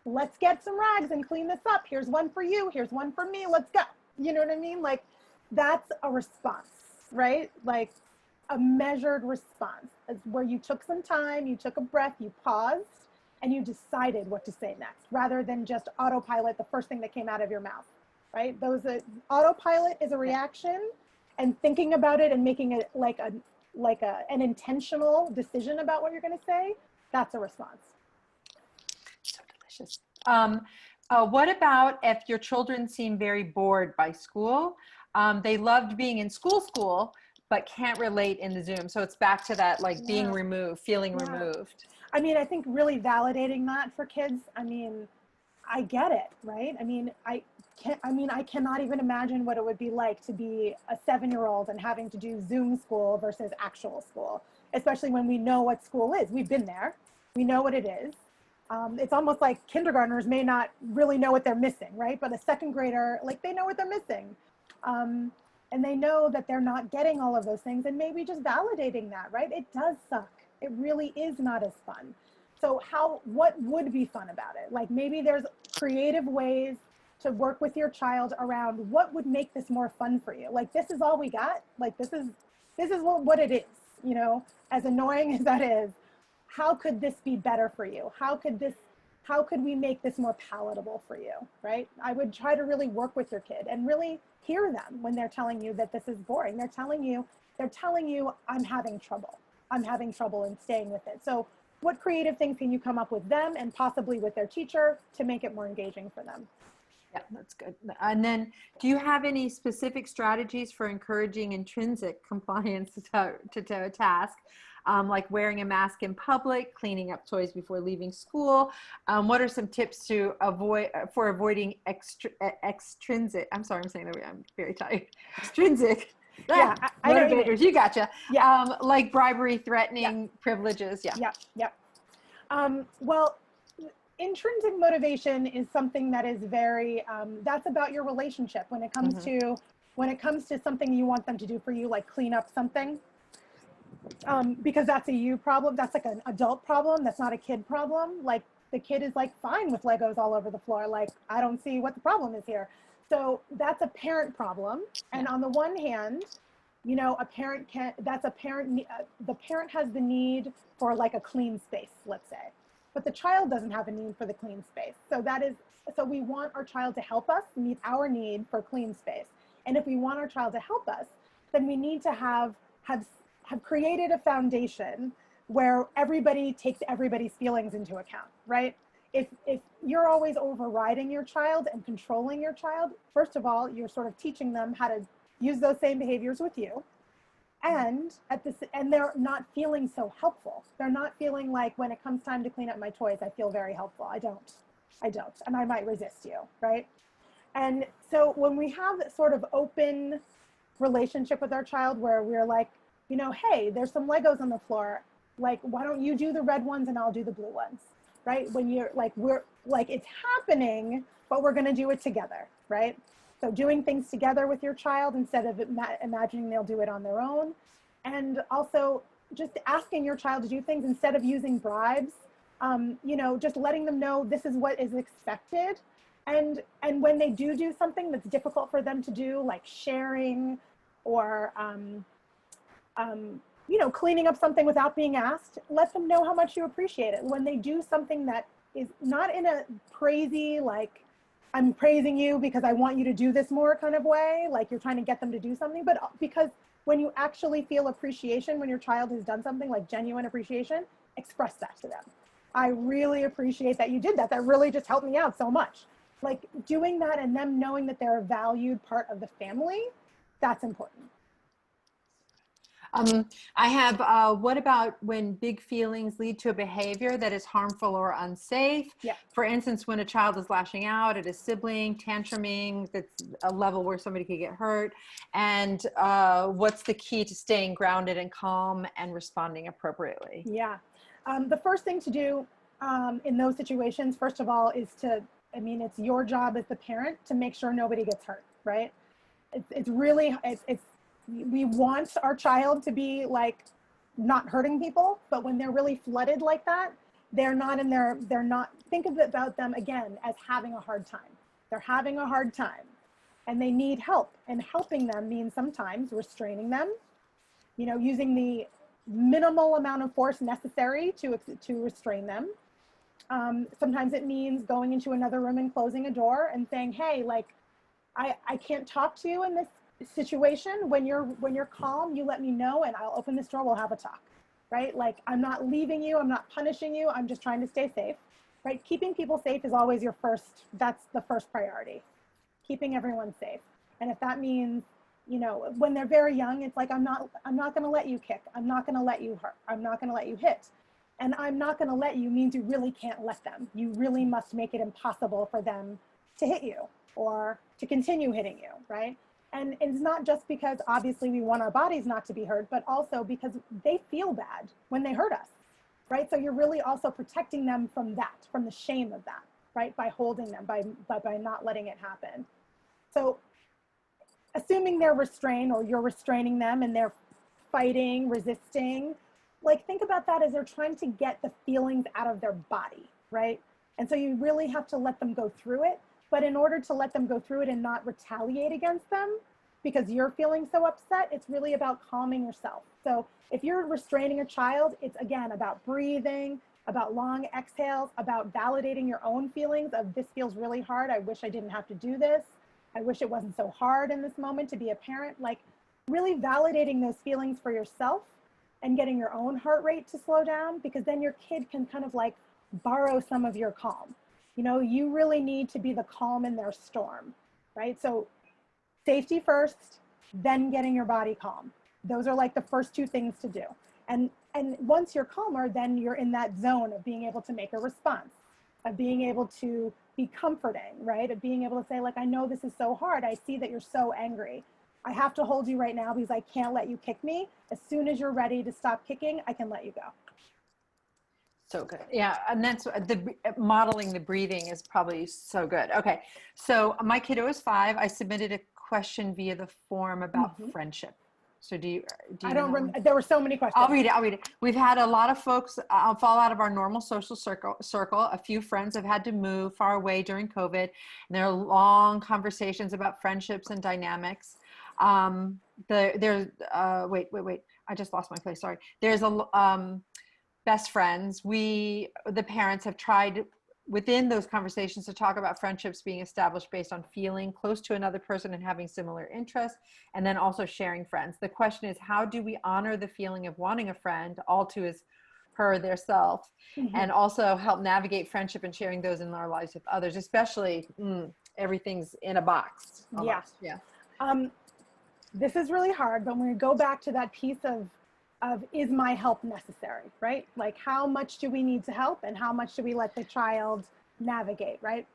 let's get some rags and clean this up. Here's one for you. Here's one for me. Let's go. You know what I mean? Like, that's a response, right? Like a measured response. It's where you took some time, you took a breath, you paused, and you decided what to say next, rather than just autopilot the first thing that came out of your mouth, right? Autopilot is a reaction, and thinking about it and making it like an intentional decision about what you're going to say, that's a response. So delicious. What about if your children seem very bored by school? They loved being in school, but can't relate in the Zoom. So it's back to that, like being removed, feeling removed. I mean, I think really validating that for kids, I mean, I get it, right? I mean, I cannot even imagine what it would be like to be a 7-year-old and having to do Zoom school versus actual school, especially when we know what school is. We've been there. We know what it is. It's almost like kindergartners may not really know what they're missing, right? But a second grader, like they know what they're missing. And they know that they're not getting all of those things, and maybe just validating that, right? It does suck. It really is not as fun. So what would be fun about it? Like maybe there's creative ways to work with your child around what would make this more fun for you. Like, this is all we got. Like, this is what it is, you know, as annoying as that is. How could this be better for you? How could we make this more palatable for you, right? I would try to really work with your kid and really hear them when they're telling you that this is boring. They're telling you, I'm having trouble. I'm having trouble in staying with it. So what creative things can you come up with them and possibly with their teacher to make it more engaging for them? Yeah, that's good. And then do you have any specific strategies for encouraging intrinsic compliance to a task? Like wearing a mask in public, cleaning up toys before leaving school. What are some tips to avoiding extrinsic? I'm sorry, I'm saying that I'm very tired. Extrinsic. Yeah, I know motivators. You gotcha. Yeah. Like bribery, threatening, privileges. Yeah. Well, intrinsic motivation is something that is very. That's about your relationship when it comes to something you want them to do for you, like clean up something. Because that's a you problem. That's like an adult problem. That's not a kid problem. Like the kid is like fine with Legos all over the floor. Like, I don't see what the problem is here. So that's a parent problem. And on the one hand, you know, the parent has the need for like a clean space, let's say, but the child doesn't have a need for the clean space. So we want our child to help us meet our need for clean space. And if we want our child to help us, then we need to have created a foundation where everybody takes everybody's feelings into account, right? If you're always overriding your child and controlling your child, first of all, you're sort of teaching them how to use those same behaviors with you. And they're not feeling so helpful. They're not feeling like, when it comes time to clean up my toys, I feel very helpful. I don't. And I might resist you, right? And so when we have that sort of open relationship with our child where we're like, you know, hey, there's some Legos on the floor. Like, why don't you do the red ones and I'll do the blue ones, right? When you're like, it's happening, but we're going to do it together, right? So doing things together with your child instead of imagining they'll do it on their own. And also just asking your child to do things instead of using bribes, you know, just letting them know this is what is expected. And when they do something that's difficult for them to do, like sharing or, you know, cleaning up something without being asked, let them know how much you appreciate it. When they do something that is not in a crazy, like, I'm praising you because I want you to do this more kind of way, like you're trying to get them to do something, but because when you actually feel appreciation, when your child has done something, like genuine appreciation, express that to them. I really appreciate that you did that. That really just helped me out so much. Like doing that and them knowing that they're a valued part of the family, that's important. I have, what about when big feelings lead to a behavior that is harmful or unsafe? Yeah. For instance, when a child is lashing out at a sibling, tantruming, that's a level where somebody could get hurt. And what's the key to staying grounded and calm and responding appropriately? Yeah. The first thing to do in those situations, first of all, is it's your job as the parent to make sure nobody gets hurt, right? We want our child to be like not hurting people, but when they're really flooded like that, think about them again as having a hard time. They're having a hard time and they need help, and helping them means sometimes restraining them, you know, using the minimal amount of force necessary to restrain them. Sometimes it means going into another room and closing a door and saying, hey, like, I can't talk to you in this situation. When you're calm, you let me know and I'll open this door, we'll have a talk, right? Like, I'm not leaving you, I'm not punishing you, I'm just trying to stay safe, right? Keeping people safe is always that's the first priority, keeping everyone safe. And if that means you know, when they're very young, it's like, I'm not going to let you kick. I'm not going to let you hurt. I'm not going to let you hit. And I'm not going to let you means you really can't let them. You really must make it impossible for them to hit you or to continue hitting you, right? And it's not just because obviously we want our bodies not to be hurt, but also because they feel bad when they hurt us, right? So you're really also protecting them from that, from the shame of that, right? By holding them, by not letting it happen. So assuming they're restrained or you're restraining them and they're fighting, resisting, like think about that as they're trying to get the feelings out of their body, right? And so you really have to let them go through it. But in order to let them go through it and not retaliate against them because you're feeling so upset, it's really about calming yourself. So if you're restraining a child, it's again about breathing, about long exhales, about validating your own feelings of this feels really hard. I wish I didn't have to do this. I wish it wasn't so hard in this moment to be a parent. Like really validating those feelings for yourself and getting your own heart rate to slow down, because then your kid can kind of like borrow some of your calm. You know, you really need to be the calm in their storm, right? So safety first, then getting your body calm. Those are like the first two things to do. And once you're calmer, then you're in that zone of being able to make a response, of being able to be comforting, right? Of being able to say, like, I know this is so hard. I see that you're so angry. I have to hold you right now because I can't let you kick me. As soon as you're ready to stop kicking, I can let you go. So good. Yeah. And that's the modeling the breathing is probably so good. Okay. So my kiddo is 5. I submitted a question via the form about friendship. So do you I don't remember. There were so many questions. I'll read it. We've had a lot of folks fall out of our normal social circle. A few friends have had to move far away during COVID. And there are long conversations about friendships and dynamics. Wait. I just lost my place. Sorry. There's a, best friends. The parents have tried within those conversations to talk about friendships being established based on feeling close to another person and having similar interests, and then also sharing friends. The question is, how do we honor the feeling of wanting a friend, all to his, her, their self, and also help navigate friendship and sharing those in our lives with others, especially everything's in a box. Almost. Yeah. This is really hard, but when we go back to that piece of is my help necessary, right? Like how much do we need to help and how much do we let the child navigate, right?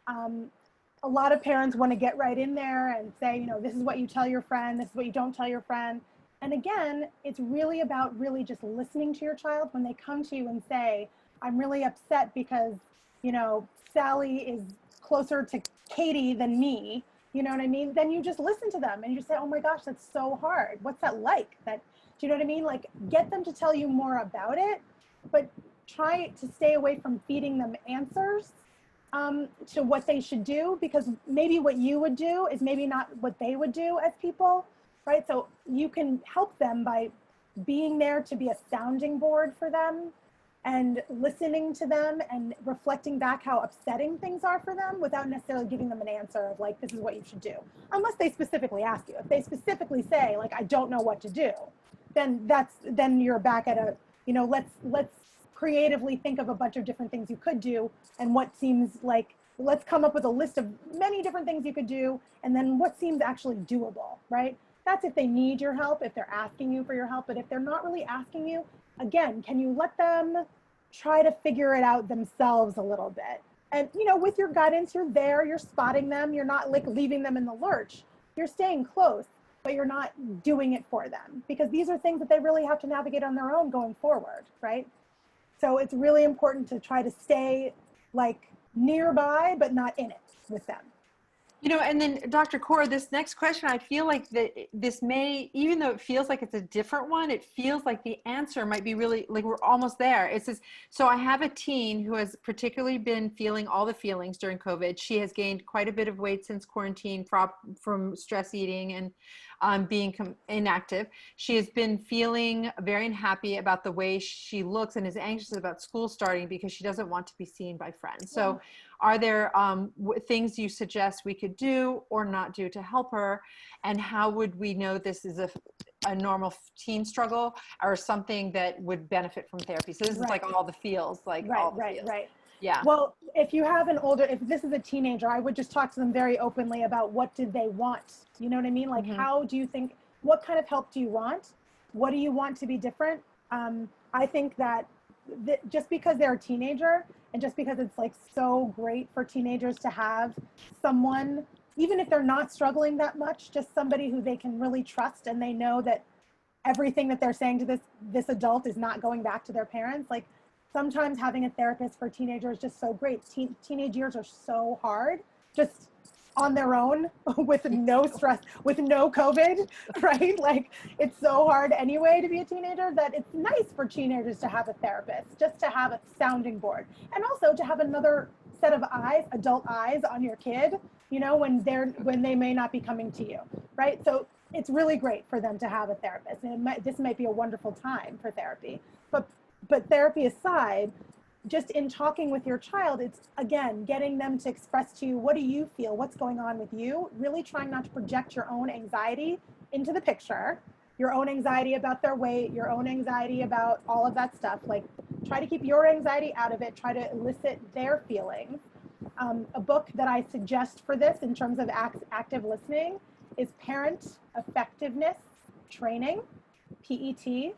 A lot of parents want to get right in there and say, you know, this is what you tell your friend, this is what you don't tell your friend. And again, it's really about really just listening to your child when they come to you and say, I'm really upset because, you know, Sally is closer to Katie than me, you know what I mean? Then you just listen to them and you say, oh my gosh, that's so hard. What's that like? Do you know what I mean? Like get them to tell you more about it, but try to stay away from feeding them answers to what they should do, because maybe what you would do is maybe not what they would do as people, right? So you can help them by being there to be a sounding board for them and listening to them and reflecting back how upsetting things are for them without necessarily giving them an answer of like, this is what you should do. Unless they specifically ask you. If they specifically say like, I don't know what to do, then you're back at a, you know, let's creatively think of a bunch of different things you could do and what seems like, let's come up with a list of many different things you could do and then what seems actually doable, right? That's if they need your help, if they're asking you for your help. But if they're not really asking you, again, can you let them try to figure it out themselves a little bit? And, you know, with your guidance, you're there, you're spotting them, you're not like leaving them in the lurch, you're staying close, but you're not doing it for them because these are things that they really have to navigate on their own going forward, right? So it's really important to try to stay like nearby, but not in it with them. You know, and then Dr. Coor, this next question, I feel like that this may, even though it feels like it's a different one, it feels like the answer might be really, like we're almost there. It says, so I have a teen who has particularly been feeling all the feelings during COVID. She has gained quite a bit of weight since quarantine from stress eating and being inactive. She has been feeling very unhappy about the way she looks and is anxious about school starting because she doesn't want to be seen by friends. So are there things you suggest we could do or not do to help her? And how would we know this is a normal teen struggle or something that would benefit from therapy? So this is like all the feels, like all the feels. Right. Yeah. Well, if you have if this is a teenager, I would just talk to them very openly about what did they want? You know what I mean? Like, Mm-hmm. how do you think, what kind of help do you want? What do you want to be different? I think that just because they're a teenager and just because it's like so great for teenagers to have someone, even if they're not struggling that much, just somebody who they can really trust and they know that everything that they're saying to this adult is not going back to their parents. Like sometimes having a therapist for teenagers is just so great. Teenage years are so hard, just on their own with no stress, with no COVID, right? Like it's so hard anyway to be a teenager that it's nice for teenagers to have a therapist, just to have a sounding board, and also to have another set of eyes, adult eyes on your kid, you know, when they may not be coming to you, right? So it's really great for them to have a therapist, and this might be a wonderful time for therapy. But therapy aside, just in talking with your child, it's again getting them to express to you, what do you feel, what's going on with you, really trying not to project your own anxiety into the picture, your own anxiety about their weight, your own anxiety about all of that stuff. Like try to keep your anxiety out of it, try to elicit their feelings. A book that I suggest for this in terms of active listening is Parent Effectiveness Training, PET.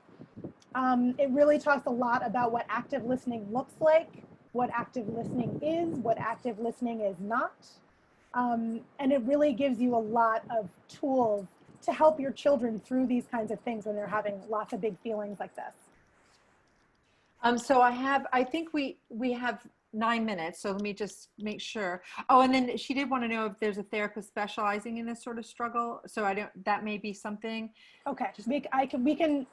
It really talks a lot about what active listening looks like, what active listening is, what active listening is not. And it really gives you a lot of tools to help your children through these kinds of things when they're having lots of big feelings like this. So I think we have 9 minutes. So let me just make sure. Oh, and then she did want to know if there's a therapist specializing in this sort of struggle. So that may be something. Okay, we can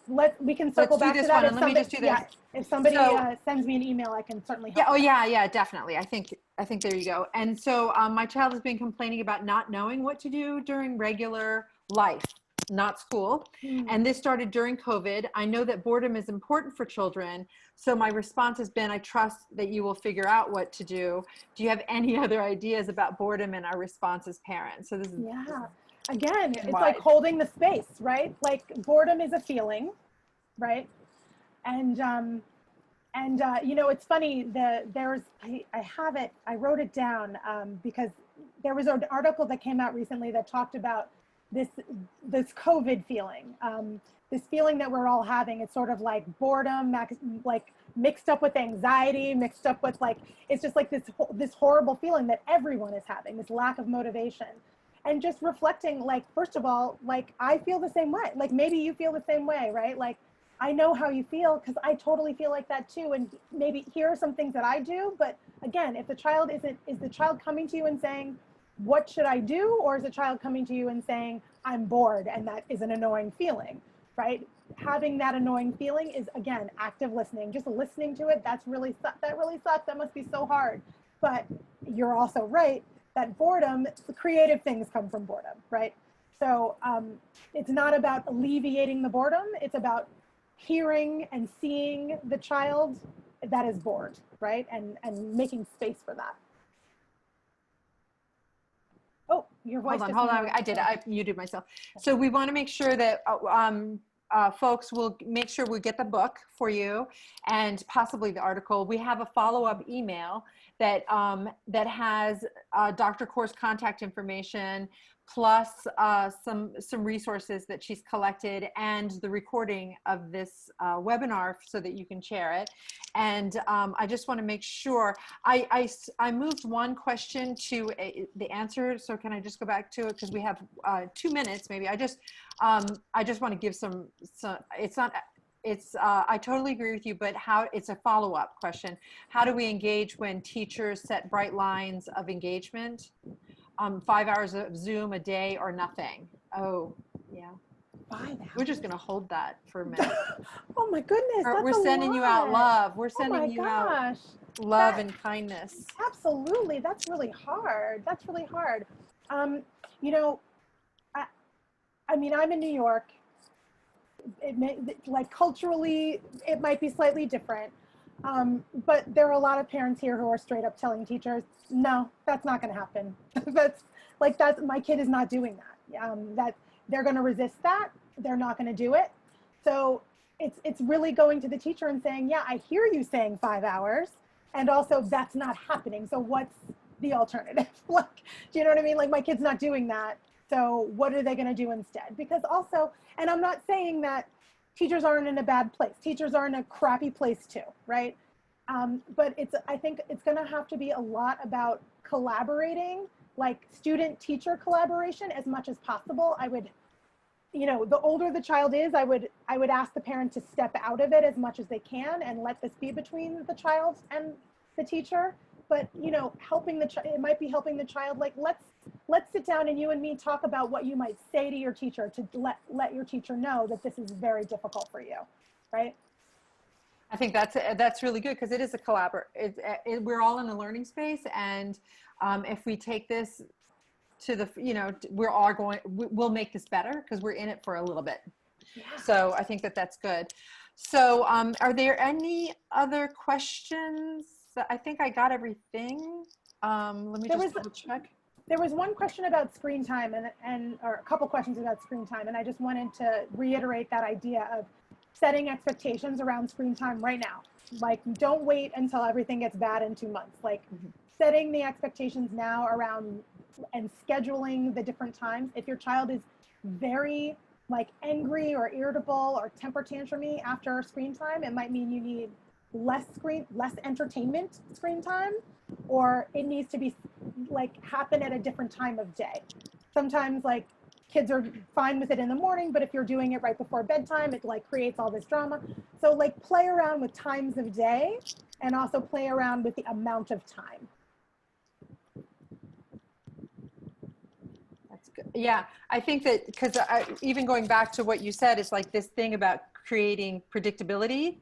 circle back to that. One, and let me just do this. Yeah, if somebody sends me an email, I can certainly help. Yeah. Oh, yeah, definitely. I think there you go. And so my child has been complaining about not knowing what to do during regular life, not school. And this started during COVID. I know that boredom is important for children. So my response has been, I trust that you will figure out what to do. Do you have any other ideas about boredom? And our response as parents? So this is Again, it's like holding the space, right? Like boredom is a feeling, right? And you know, it's funny, I wrote it down because there was an article that came out recently that talked about this COVID feeling, this feeling that we're all having. It's sort of like boredom, like mixed up with anxiety, mixed up with like, it's just like this horrible feeling that everyone is having, this lack of motivation. And just reflecting, like, first of all, like, I feel the same way. Like, maybe you feel the same way, right? Like, I know how you feel because I totally feel like that too. And maybe here are some things that I do. But again, if the child is the child coming to you and saying, what should I do? Or is the child coming to you and saying, I'm bored, and that is an annoying feeling, right? Having that annoying feeling is, again, active listening. Just listening to it, that really sucks. That must be so hard. But you're also right that boredom, the creative things come from boredom, right? So it's not about alleviating the boredom. It's about hearing and seeing the child that is bored, right? And making space for that. Oh, your voice. Hold on. I muted myself. So we want to make sure that folks will make sure we get the book for you and possibly the article. We have a follow-up email that has Dr. Coor's contact information, plus some resources that she's collected, and the recording of this webinar so that you can share it. And I just want to make sure I moved one question to the answer. So can I just go back to it, because we have 2 minutes maybe. I just want to give some. I totally agree with you, but it's a follow-up question. How do we engage when teachers set bright lines of engagement? 5 hours of Zoom a day or nothing? Oh, yeah. 5 hours? We're just going to hold that for a minute. Oh my goodness. We're sending you out love. We're sending you out love and kindness. Absolutely. That's really hard. You know, I mean, I'm in New York. Like culturally, it might be slightly different. But there are a lot of parents here who are straight up telling teachers, no, that's not going to happen. My kid is not doing that. That they're going to resist that. They're not going to do it. So it's really going to the teacher and saying, yeah, I hear you saying 5 hours, And also that's not happening. So what's the alternative? Like, do you know what I mean? Like, my kid's not doing that. So what are they going to do instead? Because also, and I'm not saying that teachers aren't in a bad place. Teachers are in a crappy place too, right? But I think it's going to have to be a lot about collaborating, like student teacher collaboration as much as possible. I would, the older the child is, I would ask the parent to step out of it as much as they can and let this be between the child and the teacher. But helping it might be helping the child, like, let's sit down and you and me talk about what you might say to your teacher to let your teacher know that this is very difficult for you, right? I think that's really good, because it is a we're all in a learning space, and if we take this to the, we'll make this better because we're in it for a little bit. Yeah. So I think that's good. So are there any other questions? I think I got everything. Let me just double check. There was one question about screen time or a couple questions about screen time. And I just wanted to reiterate that idea of setting expectations around screen time right now. Like, don't wait until everything gets bad in 2 months. Like, setting the expectations now around and scheduling the different times. If your child is very like angry or irritable or temper tantrumy after screen time, it might mean you need less entertainment screen time, or it needs to be like happen at a different time of day. Sometimes like kids are fine with it in the morning, but if you're doing it right before bedtime, it like creates all this drama. So like play around with times of day and also play around with the amount of time. Yeah, I think that, because even going back to what you said, it's like this thing about creating predictability.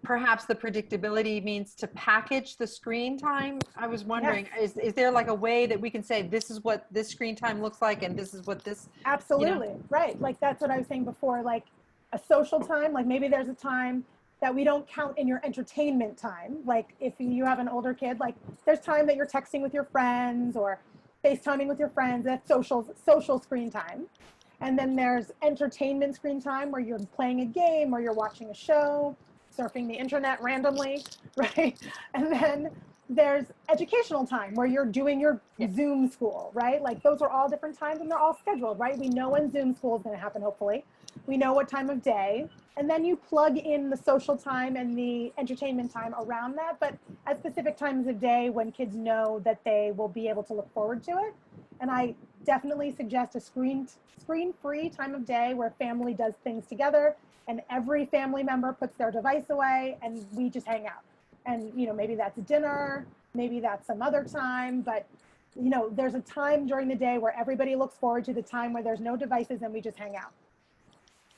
Perhaps the predictability means to package the screen time. I was wondering, yes. Is there like a way that we can say, this is what this screen time looks like, and this is what this... Absolutely, right. Like, that's what I was saying before, like a social time, like maybe there's a time that we don't count in your entertainment time. Like if you have an older kid, like there's time that you're texting with your friends or FaceTiming with your friends. That's social screen time. And then there's entertainment screen time, where you're playing a game or you're watching a show, surfing the internet randomly, right? And then there's educational time, where you're doing your Zoom school, right? Like those are all different times and they're all scheduled, right? We know when Zoom school is going to happen, hopefully. We know what time of day. And then you plug in the social time and the entertainment time around that, but at specific times of day when kids know that they will be able to look forward to it. And I definitely suggest a screen-free time of day where family does things together and every family member puts their device away and we just hang out. And, maybe that's dinner, maybe that's some other time, but, there's a time during the day where everybody looks forward to the time where there's no devices and we just hang out.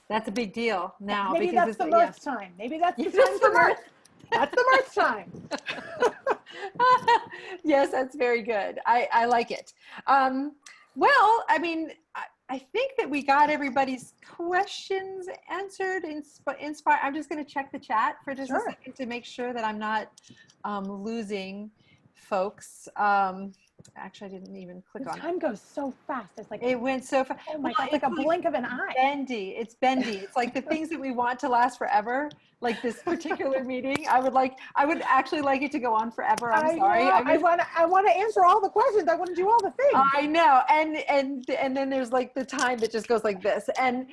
That's a big deal now. Maybe that's the mirth time. Maybe that's the time for mirth. That's the mirth time. Yes, that's very good. I like it. Well, I mean, I think that we got everybody's questions answered. Inspire. I'm just going to check the chat for just a second to make sure that I'm not losing folks. Actually, I didn't even click on it. Time goes so fast. It's like it went so fast. Oh my God, it's like a blink of an eye. Bendy. It's bendy. It's like the things that we want to last forever. Like this particular meeting, I would actually like it to go on forever. I'm sorry. I want to answer all the questions. I want to do all the things. I know, and then there's like the time that just goes like this, and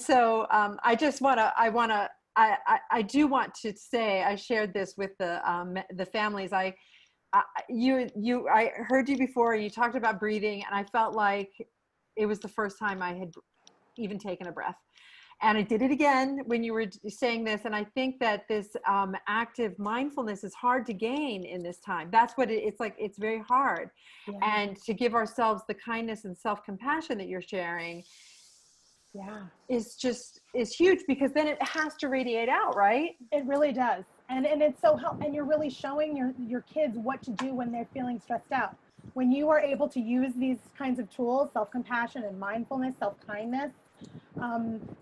so I do want to say, I shared this with the families. I heard you before. You talked about breathing, and I felt like it was the first time I had even taken a breath. And I did it again when you were saying this. And I think that this active mindfulness is hard to gain in this time. That's what it's like. It's very hard. Yeah. And to give ourselves the kindness and self-compassion that you're sharing is huge, because then it has to radiate out, right? It really does. And it's so helpful. And you're really showing your kids what to do when they're feeling stressed out. When you are able to use these kinds of tools, self-compassion and mindfulness, self-kindness,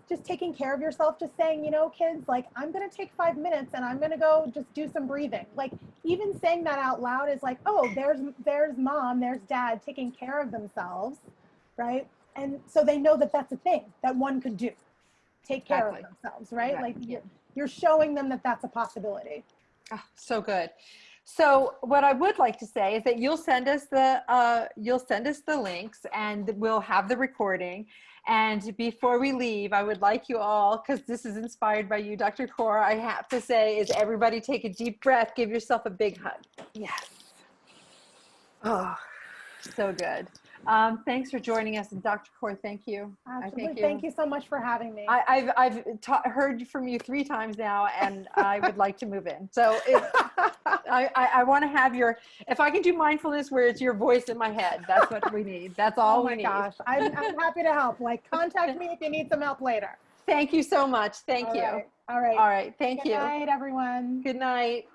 just taking care of yourself, just saying, kids, like, I'm going to take 5 minutes and I'm going to go just do some breathing. Like, even saying that out loud is like, oh, there's mom, there's dad taking care of themselves, right? And so they know that that's a thing that one could do, take care of themselves, right? Like, you're showing them that that's a possibility. Oh, so good. So what I would like to say is that you'll send us the links, and we'll have the recording. And before we leave, I would like you all, because this is inspired by you, Dr. Coor, I have to say, is everybody take a deep breath, give yourself a big hug. Yes. Oh, so good. Thanks for joining us. And Dr. Coor, thank you. Absolutely. Thank you so much for having me. I've heard from you 3 times now, and I would like to move in. So I want to have if I can do mindfulness where it's your voice in my head, that's what we need. That's all we need. Oh my gosh. I'm happy to help. Like, contact me if you need some help later. Thank you so much. Thank you. All right. All right. Thank you. Good night, everyone. Good night.